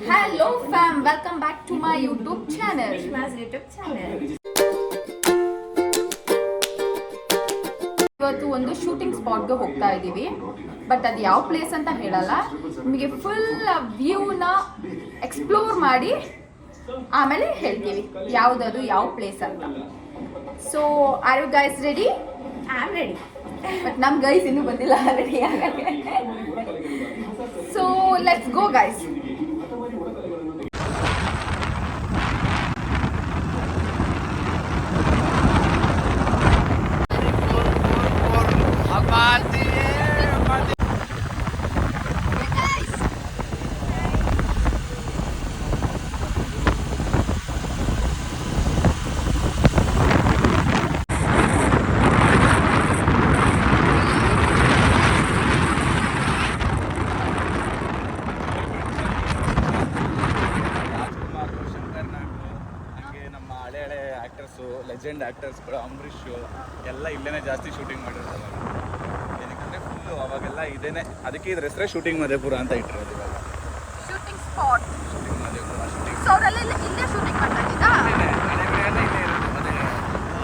Hello fam, welcome back to my YouTube channel. ಇವತ್ತು ಒಂದು shooting ಸ್ಪಾಟ್ಗೆ ಹೋಗ್ತಾ ಇದ್ದೀವಿ. ಬಟ್ ಅದು ಯಾವ ಪ್ಲೇಸ್ ಅಂತ ಹೇಳಲ್ಲ, ನಿಮಗೆ ಫುಲ್ ವ್ಯೂನ ಎಕ್ಸ್ಪ್ಲೋರ್ ಮಾಡಿ ಆಮೇಲೆ ಹೇಳ್ತೀವಿ ಯಾವುದದು ಯಾವ ಪ್ಲೇಸ್ ಅಂತ. So are you guys ready? I am ready. But ನಮ್ಮ ಗೈಸ್ ಇನ್ನೂ ಬಂದಿಲ್ಲ ರೆಡಿ ಆಗಕ್ಕೆ. So let's go guys. Legend ಆ್ಯಕ್ಟರ್ಸ್ಗಳು ಅಂಬರೀಷ್ ಎಲ್ಲ ಇಲ್ಲೇ ಜಾಸ್ತಿ ಶೂಟಿಂಗ್ ಮಾಡಿರ್ತಾರೆ. ಏನಕ್ಕೆ ಫುಲ್ಲು ಅವಾಗೆಲ್ಲ ಇದೇನೆ, ಅದಕ್ಕೆ ಇದ್ರ ಹೆಸರೇ ಶೂಟಿಂಗ್ ಮಧೇಪುರ ಅಂತ ಇಟ್ಟಿರೋದು. ಇವಾಗ shooting spot, shooting Madhepura, shooting so ಅವರೆಲ್ಲ ಇಲ್ಲೇ ಶೂಟಿಂಗ್ ಮಾಡ್ತಿದ್ದ. ಇಲ್ಲೇ ಇರುತ್ತೆ. ಮತ್ತೆ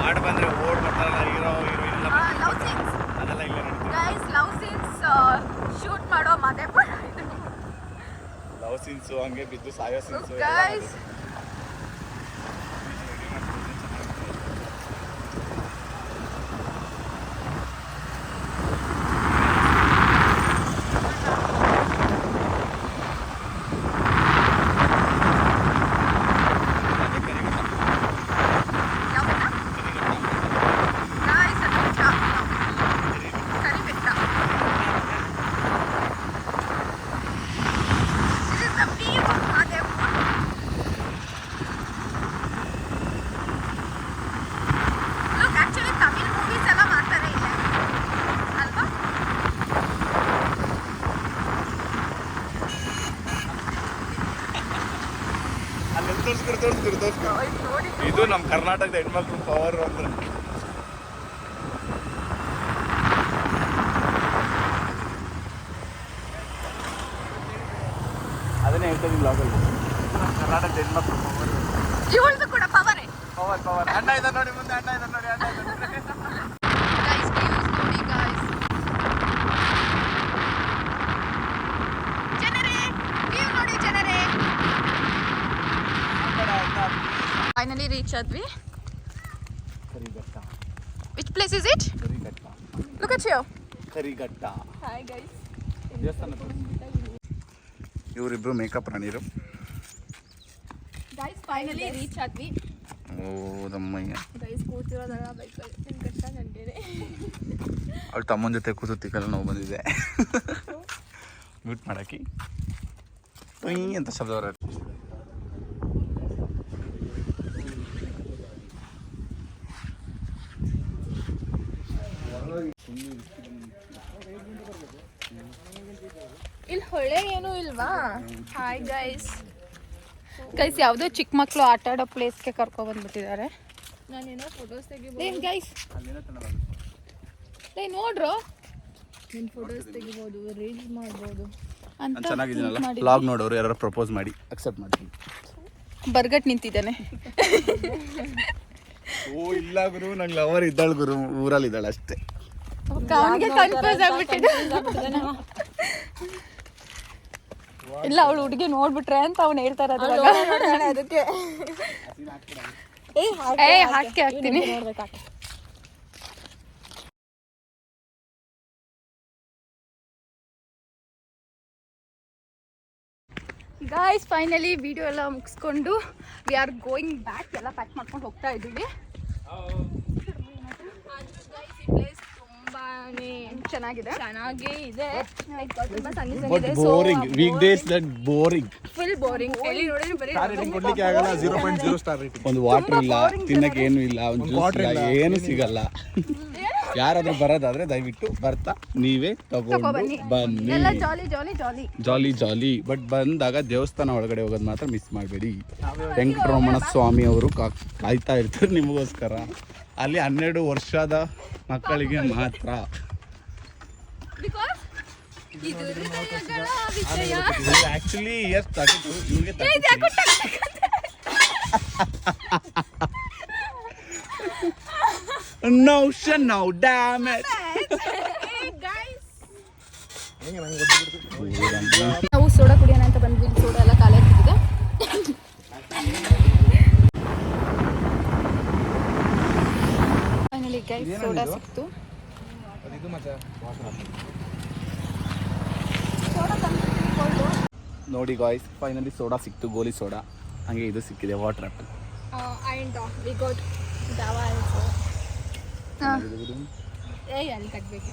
ಹಾಡು ಬಂದರೆ ಓಡ್ ಬರ್ತಾರಲ್ಲ ಹೀರೋ ಹೀರೋಯಿನ್ ಎಲ್ಲ, ಲವ್ ಸೀನ್ಸ್ ಅದೆಲ್ಲ ಇಲ್ಲೇ ನಡೀತದೆ. ಗೈಸ್, ಲವ್ ಸೀನ್ಸ್ ಶೂಟ್ ಮಾಡೋ ಮಧೇಪುರ ಇದು. ಲವ್ ಸೀನ್ಸು ಹಂಗೆ ಬಿದ್ದು ಸಾಯೋ ಸೀನ್ಸು ಗೈಸ್ ಇದು ನಮ್ಮ ಕರ್ನಾಟಕದ ಹೆಣ್ಮಕ್ಳು ಪವರ್ ಅಂದ್ರೆ. ಅದನ್ನೇ ಹೇಳ್ತೀನಿ ಬ್ಲಾಗಲ್ಲಿ, ಕರ್ನಾಟಕದ ಹೆಣ್ಮಕ್ಳು ಪವರ್. ಇವಳ್ದು ಕೂಡ ಪವರೇ. Power power. ಅಣ್ಣ ಇದ್ದಾನೆ ನೋಡಿ, ಮುಂದೆ ಅಣ್ಣ ಇದ್ದಾನೆ ನೋಡಿ, ಅಣ್ಣ ಇದ್ದಾನೆ ನೋಡಿ. ಗೈಸ್ ವ್ಯೂಸ್ ನೋಡಿ ಗೈಸ್. ಜನರೇ ವ್ಯೂ ನೋಡಿ ಜನರೇ. ಫೈನಲಿ ರೀಚ್ ಆದ್ವಿ. Karighatta. Which place is it? Karighatta. Look at you. Karighatta. Hi guys. ದೇವಸ್ಥಾನ. ಇವರಿಬ್ರು ಮೇಕಪ್ ರಾಣಿರು. ಗೈಸ್ ಫೈನಲಿ ರೀಚ್ ಆದ್ವಿ. ಓದಮ್ಮಯ್ಯ. ಗೈಸ್ ಕೂತಿರೋದಾಗ ಬೈಕಲ್ಲಿ ಕಷ್ಟ ಗಂಟೆ. ಅವಳು ತಮ್ಮನ ಜೊತೆ ಕೂಸುತ್ತಿಕ್ಕಲ್ಲ ನೋವು ಬಂದಿದೆ. ಮ್ಯೂಟ್ ಮಾಡಾಕಿ ಟೊಯ್ ಅಂತ ಶಬ್ದ ಬರ. ಇಲ್ಲಿ ಹೊಳೆ ಏನೂ ಇಲ್ವಾ? Hi guys. ಗೈಸ್ ಯಾವುದೋ ಚಿಕ್ಕ ಮಕ್ಕಳು ಆಟ ಆಡೋ ಪ್ಲೇಸ್ಗೆ ಕರ್ಕೊ ಬಂದ್ಬಿಟ್ಟಿದ್ದಾರೆ. ನಾನೇನೋ ಫೋಟೋಸ್ ತೆಗಿಬೋದು ಗೈಸ್. ನೋಡ್ರು, ನಿನ್ನ ಫೋಟೋಸ್ ತೆಗಿಬೋದು, ರೀಲ್ಸ್ ಮಾಡ್ಬೋದು ಅಂತ. ಚೆನ್ನಾಗಿದ್ದೀನಲ್ಲ ಬ್ಲಾಗ್ ನೋಡೋರು ಯಾರು ಪ್ರಪೋಸ್ ಮಾಡಿ ಅಕ್ಸೆಪ್ಟ್ ಮಾಡ್ತೀನಿ. ಬರ್ಗಟ್ ನಿಂತಿದ್ದಾನೆ. ಓ ಇಲ್ಲ ಗುರು, ನಂಗೆ ಲವರ್ ಇದ್ದಾಳು ಗುರು, ಊರಲ್ಲಿ ಇದ್ದಾಳೆ ಅಷ್ಟೇ. ಅವನಿಗೆ ಕನ್ಫ್ಯೂಸ್ ಆಗ್ಬಿಟ್ಟಿದೆ. ಇಲ್ಲ ಅವಳು ಹುಡುಗಿ ನೋಡ್ಬಿಟ್ರೆ ಅಂತ ಅವ್ನು ಹೇಳ್ತಾ ಇರೋದು ಅದಕ್ಕೆ. ಹಾಕಿ ಹಾಕ್ತೀನಿ. ಗಾಯ್ಸ್ ಫೈನಲಿ ವಿಡಿಯೋ ಎಲ್ಲ ಮುಗಿಸ್ಕೊಂಡು ವಿ ಆರ್ ಗೋಯಿಂಗ್ ಬ್ಯಾಕ್. ಎಲ್ಲ ಪ್ಯಾಕ್ ಮಾಡ್ಕೊಂಡು ಹೋಗ್ತಾ ಇದ್ದೀವಿ. ಚೆನ್ನಾಗಿದೆ, ಚೆನ್ನಾಗೇ ಇದೆ. Boring week days that boring, full boring. ಎಲ್ಲಿ ನೋಡಿದ್ರೆ ಬರೀ ಕೊಡ್ಲಿಕ್ಕೆ ಆಗಲ್ಲ. 0.0 ಸ್ಟಾರ್ ರೇಟಿಂಗ್. ಒಂದು ವಾಟರ್ ಇಲ್ಲ, ತಿನ್ನಕ್ಕೆ ಏನು ಇಲ್ಲ, ಒಂದು ಜ್ಯೂಸ್ ಇಲ್ಲ, ಏನು ಸಿಗಲ್ಲ. ಯಾರಾದ್ರೂ ಬರೋದಾದ್ರೆ ದಯವಿಟ್ಟು ಬರ್ತಾ ನೀವೇ ತಗೊಂಡು ಬನ್ನಿ. ಎಲ್ಲ ಜಾಲಿ ಜಾಲಿ ಜಾಲಿ ಜಾಲಿ ಜಾಲಿ. ಬಟ್ ಬಂದಾಗ ದೇವಸ್ಥಾನ ಒಳಗಡೆ ಹೋಗೋದು ಮಾತ್ರ ಮಿಸ್ ಮಾಡಬೇಡಿ. ವೆಂಕಟರಮಣ ಸ್ವಾಮಿ ಅವರು ಕಾಯ್ತಾ ಇರ್ತಾರೆ ನಿಮಗೋಸ್ಕರ. ಅಲ್ಲಿ 12 ವರ್ಷದ ಮಕ್ಕಳಿಗೆ ಮಾತ್ರ. ಇದು ಹೃದಯಗಳ ವಿಜಯ. ಆಕ್ಚುಲಿ ಇಯರ್ 32 ಇವ್ರಿಗೆ ಇದು ಯಾಕೋ ಟಕ್ ಟಕ್ ಅಂತ. No shit, no damage. Hey guys. ನಾವು ಸೋಡಾ ಕುಡಿಯೋಣ ಅಂತ ಬಂದ್ವಿ. ಸೋಡಾ ಎಲ್ಲ ಖಾಲಿ ಆಗ್ತಿದೆ. ಫೈನಲಿ ಗೈಸ್ ಸೋಡಾ ಸಿಕ್ತು. ನೋಡಿ ಗಾಯ್ಸ್ ಫೈನಲಿ ಸೋಡಾ ಸಿಕ್ತು, ಗೋಲಿ ಸೋಡಾ. ಹಂಗೆ ಇದು ಸಿಕ್ಕಿದೆ water apple. And we got dava also. ಅಲ್ಲಿ ಕಟ್ಬೇಕು.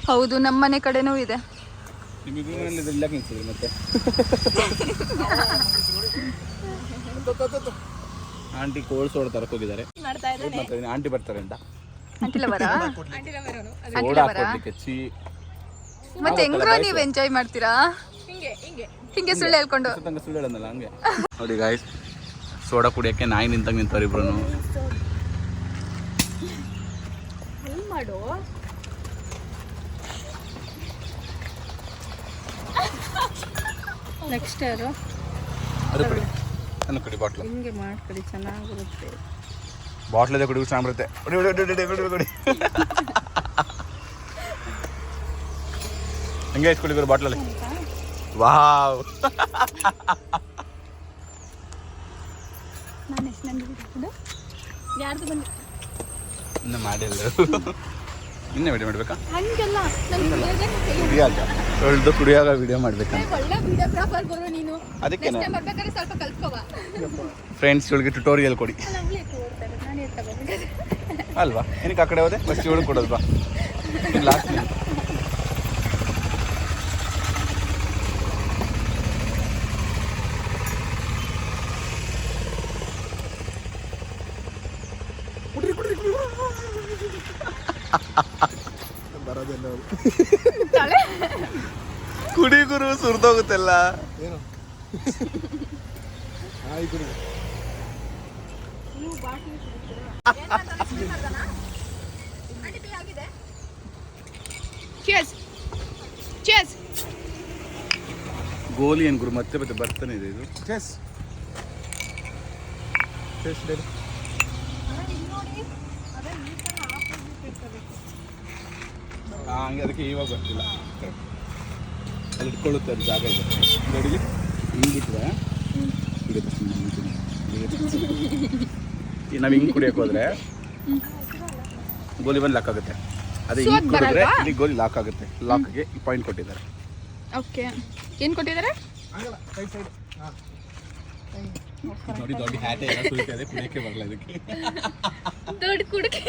ಹೌದು ನಮ್ಮ ಮನೆ ಕಡೆನೂ ಇದೆ. ನಿಮಗೆ ಇಲ್ಲ ಕಿಂಚಿದೆ ಮತ್ತೆ ಆಂಟಿ ಕೋಲ್ಡ್ ಸೋಡಾ ತರಕ್ಕೆ ಹೋಗಿದ್ದಾರೆ. ಆಂಟಿ ಬರ್ತಾರೆ ಅಂತ ಸೋಡಾ ಕೊಡ್ಲಿಕ್ಕೆ ಮತ್ತೆ ಹೆಂಗ್ರೋ ನೀವು ಎಂಜಾಯ್ ಮಾಡ್ತೀರಾ ಹಿಂಗೆ ಸುಳ್ಳು ಹೇಳ್ಕೊಂಡು. ಸುಳ್ಳು ಹೇಳಲ್ಲ ಹಂಗೆ. ನೋಡಿ ಗಾಯ್ಸ್ ಸೋಡಾ ಕುಡಿಯೋಕ್ಕೆ ನಾಯಿ ನಿಂತಂಗೆ ನಿಂತವ್ರು ಇಬ್ರು. ಮಾಡು ನೆಕ್ಸ್ಟ್ ಯಾರು ಅದು ಕುಡಿ, ನಾನು ಕುಡಿ ಬಾಟ್ಲು. ಹಿಂಗೆ ಮಾಡ್ಕೊಡಿ ಚೆನ್ನಾಗಿರುತ್ತೆ. ಬಾಟ್ಲದೇ ಕುಡಿ ಚೆನ್ನಾಗಿರುತ್ತೆ. ಕುಡಿ ಕುಡಿ ಕುಡಿ ಕುಡಿ ಕುಡಿ ಹಂಗೆ ಎಷ್ಟು ಕುಡಿದ್ರು ಬಾಟ್ಲಲ್ಲಿ. ವಾವ್ ನಾನು ಎಷ್ಟು ನಂಬಿಕೆ ಯಾರ್ದು ಬಂದು ಇನ್ನು ಮಾಡಿಲ್ಲ. ಇನ್ನೇ ವಿಡಿಯೋ ಮಾಡ್ಬೇಕಾ? ಹಂಗೆಲ್ಲ ಕುಡಿಯಾಗ ತೊಳೆದು ಕುಡಿಯಾಗ ವಿಡಿಯೋ ಮಾಡ್ಬೇಕಾ? ಒಳ್ಳೆ ವಿಡಿಯೋಗ್ರಾಫರ್ ಬರೋ ನೀನು. ಅದಕ್ಕೆ ಬರ್ಬೇಕಾದ್ರೆ ಸ್ವಲ್ಪ ಕಲ್ತ್ಕೋವಾ. ಫ್ರೆಂಡ್ಸ್ ಇವಳಿಗೆ ಟ್ಯುಟೋರಿಯಲ್ ಕೊಡಿ ಅಲ್ವಾ? ಏನಕ್ಕೆ ಆ ಕಡೆ ಹೋದೆ? ಫಸ್ಟ್ ಇವಳು ಕೊಡೋದು ಬಾ. ಲಾಸ್ಟ್ ಕುಡಿ ಗುರು ಸುರಿದೋಗುತ್ತೆಲ್ಲ. ಗೋಲಿ ಏನ್ ಗುರು ಮತ್ತೆ ಮತ್ತೆ ಬರ್ತಾನೆ ಇದೆ ಇದು. ಹಂಗೆ ಅದಕ್ಕೆ ಇವಾಗ ಬರ್ತಿಲ್ಲ. ಅಲ್ಲಿ ಇಟ್ಕೊಳ್ಳುತ್ತೆ ಅದು ಜಾಗ ಇದೆ ನೋಡಿಲಿ. ಹಿಂಗೆ ಬಿಟ್ಟರೆ ನಾವು ಹಿಂಗೆ ಕುಡಿಯೋಕೆ ಹೋದ್ರೆ ಗೋಲಿ ಬಂದು ಲಾಕ್ ಆಗುತ್ತೆ. ಅದೇ ಹಿಂಗೆ ಕುಡಿದ್ರೆ ಇಲ್ಲಿ ಗೋಲಿ ಲಾಕ್ ಆಗುತ್ತೆ. ಲಾಕ್ಗೆ ಪಾಯಿಂಟ್ ಕೊಟ್ಟಿದ್ದಾರೆ. ಓಕೆ ಏನು ಕೊಟ್ಟಿದ್ದಾರೆ? ನೋಡಿ ದೊಡ್ಡ ಹ್ಯಾಟೆ ಎಲ್ಲ ಸುರಿತಿದೆ, ಕುಡಿಯೋಕ್ಕೆ ಬರಲ್ಲ ಇದಕ್ಕೆ. ದೊಡ್ಡ ಕುಡಿಕೆ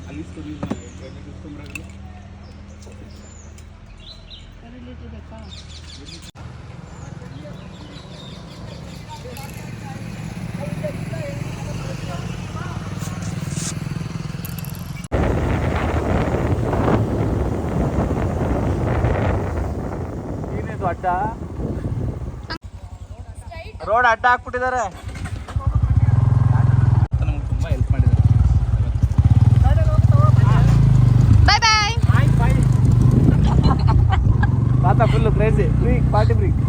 ಅಲ್ಲಿ ಅಡ್ಡ ರೋಡ್ ಅಡ್ಡ ಹಾಕ್ಬಿಟ್ಟಿದ್ದಾರೆ. ನಮ್ಗೆ ತುಂಬ ಹೆಲ್ಪ್ ಮಾಡಿದ್ದಾರೆ. ಬಾಯ್ ಬಾಯ್. ತಾತ ಫುಲ್ಲು ಕ್ರೇಜಿ ಬ್ರೀಕ್ ಪಾರ್ಟಿ ಬ್ರೀಕ್.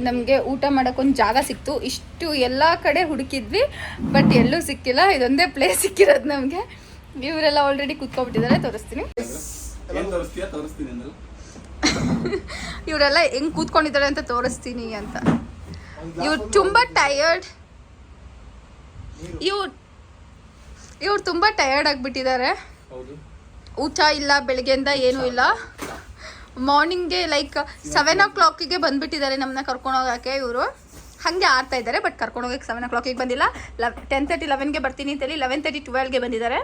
ನಮಗೆ ಊಟ ಮಾಡೋಕ್ಕೊಂದು ಜಾಗ ಸಿಕ್ತು. ಇಷ್ಟು ಎಲ್ಲ ಕಡೆ ಹುಡುಕಿದ್ವಿ ಬಟ್ ಎಲ್ಲೂ ಸಿಕ್ಕಿಲ್ಲ. ಇದೊಂದೇ ಪ್ಲೇಸ್ ಸಿಕ್ಕಿರೋದು ನಮಗೆ. ಇವರೆಲ್ಲ ಆಲ್ರೆಡಿ ಕೂತ್ಕೊಬಿಟ್ಟಿದ್ದಾರೆ. ತೋರಿಸ್ತೀನಿ. ಇವರೆಲ್ಲ ಹೆಂಗ್ ಕೂತ್ಕೊಂಡಿದ್ದಾರೆ ಅಂತ ತೋರಿಸ್ತೀನಿ ಅಂತ. ಇವ್ರು ತುಂಬ ಟಯರ್ಡ್. ಇವ್ರು ತುಂಬ ಟಯರ್ಡ್ ಆಗಿಬಿಟ್ಟಿದ್ದಾರೆ. ಊಟ ಇಲ್ಲ, ಬೆಳಗ್ಗೆಯಿಂದ ಏನೂ ಇಲ್ಲ. ಮಾರ್ನಿಂಗ್ಗೆ ಲೈಕ್ 7 o'clock ಬಂದುಬಿಟ್ಟಿದ್ದಾರೆ ನಮ್ಮನ್ನ ಕರ್ಕೊಂಡು ಹೋಗೋಕ್ಕೆ. ಇವರು ಹಾಗೆ ಆಡ್ತಾ ಇದ್ದಾರೆ ಬಟ್ ಕರ್ಕೊಂಡು ಹೋಗೋಕ್ಕೆ 7 o'clock ಬಂದಿಲ್ಲ. 10:30 11ಗೆ ಬರ್ತೀನಿ ಅಂತೇಳಿ 11:30 12ಗೆ ಬಂದಿದ್ದಾರೆ.